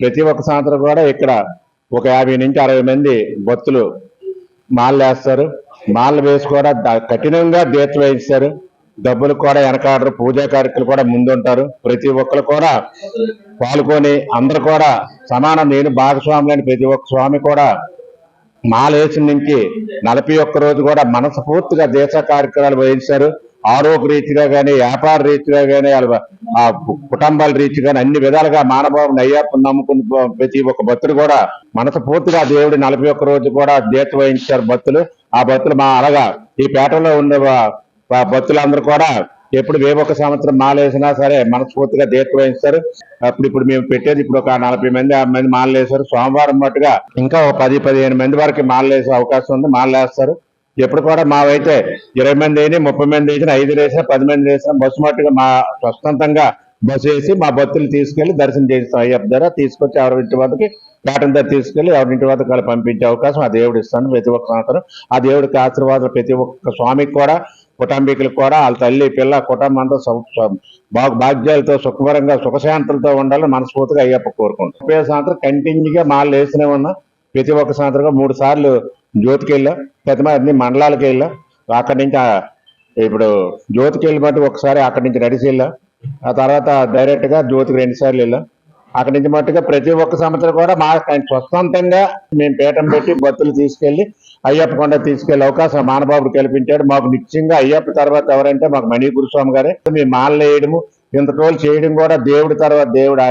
ప్రతి ఒక్క సంవత్సరం కూడా ఇక్కడ ఒక 50 నుంచి 60 మంది భక్తులు మాలలు వేస్తారు. మాలలు వేసి కూడా కఠినంగా దీక్ష వేయిస్తారు. డబ్బులు కూడా వెనకాడరు, పూజా కార్యక్రమాలు కూడా ముందుంటారు. ప్రతి ఒక్కరు కూడా పాల్గొని అందరు కూడా సమానం, నేను భాగస్వాములని ప్రతి ఒక్క స్వామి కూడా మాల వేసిన నుంచి 41 రోజు కూడా మనస్ఫూర్తిగా దీక్ష కార్యక్రమాలు వహించారు. ఆరోగ్య రీతిగా కానీ, వ్యాపార రీతిగా కానీ, ఆ కుటుంబాల రీతి కానీ అన్ని విధాలుగా మానవాళిని అయ్యప్ప నమ్ముకున్న ప్రతి ఒక్క భక్తులు కూడా మనస్ఫూర్తిగా దేవుడి 41 రోజు కూడా దీక్ష వహించారు భక్తులు. ఆ భక్తులు అలాగా ఈ పేటలో ఉండే భక్తులందరూ కూడా ఎప్పుడు ఒక్క సంవత్సరం మాల వేసినా సరే మనస్ఫూర్తిగా దీక్ష వహిస్తారు. ఇప్పుడు మేము పెట్టేది ఇప్పుడు ఒక 40 మంది 50 మంది మాలలు వేశారు. సోమవారం మట్టుగా ఇంకా 10-15 మంది వరకు మాలలు వేసే అవకాశం ఉంది. మాలలు వేస్తారు. ఎప్పుడు కూడా మావైతే 20 మంది అయినా, 30 మంది వేసినా, 5 వేసినా, 10 మంది వేసినా బస్సు మట్టుగా మా స్వస్థంతంగా బస్సు వేసి మా భక్తులు తీసుకెళ్లి దర్శనం చేస్తాం. అయ్యప్ప ద్వారా తీసుకొచ్చి ఎవరింటి వద్దకి పేటల దగ్గర తీసుకెళ్లి ఎవరింటి వద్దకు పంపించే అవకాశం ఆ దేవుడు ఇస్తాను ప్రతి ఒక్క సంవత్సరం. ఆ దేవుడికి ఆశీర్వాదాలు ప్రతి ఒక్క స్వామికి కూడా, కుటుంబీకులకు కూడా, వాళ్ళ తల్లి పిల్ల కుటుంబం అంతా భాగ్యాలతో సుఖపరంగా సుఖశాంతులతో ఉండాలని మనస్ఫూర్తిగా అయ్యప్ప కోరుకుంటాం. 30 సంవత్సరం కంటిన్యూగా మాలలు వేస్తూనే ఉన్నా. ప్రతి ఒక్క సంవత్సరం 3 సార్లు జ్యోతికి వెళ్ళా, ప్రతిమ అన్ని మండలాలకు వెళ్ళా. అక్కడి నుంచి ఇప్పుడు జ్యోతికి వెళ్ళి మటు ఒకసారి అక్కడి నుంచి నడిచి వెళ్ళా. ఆ తర్వాత డైరెక్ట్ గా జ్యోతికి 2 సార్లు వెళ్ళా. అక్కడి నుంచి మట్టుగా ప్రతి ఒక్క సంవత్సరం కూడా మా స్వస్థంతంగా మేము పీఠం పెట్టి భక్తులు తీసుకెళ్లి అయ్యప్ప కొండ తీసుకెళ్లే అవకాశం మానబాబుడు కల్పించాడు. మాకు నిశ్చయంగా అయ్యప్ప తర్వాత ఎవరంటే మాకు మణి గురుస్వామి గారే. మేము మాలలు వేయడము ఇంత టోల్ చేయడం కూడా దేవుడి తర్వాత దేవుడు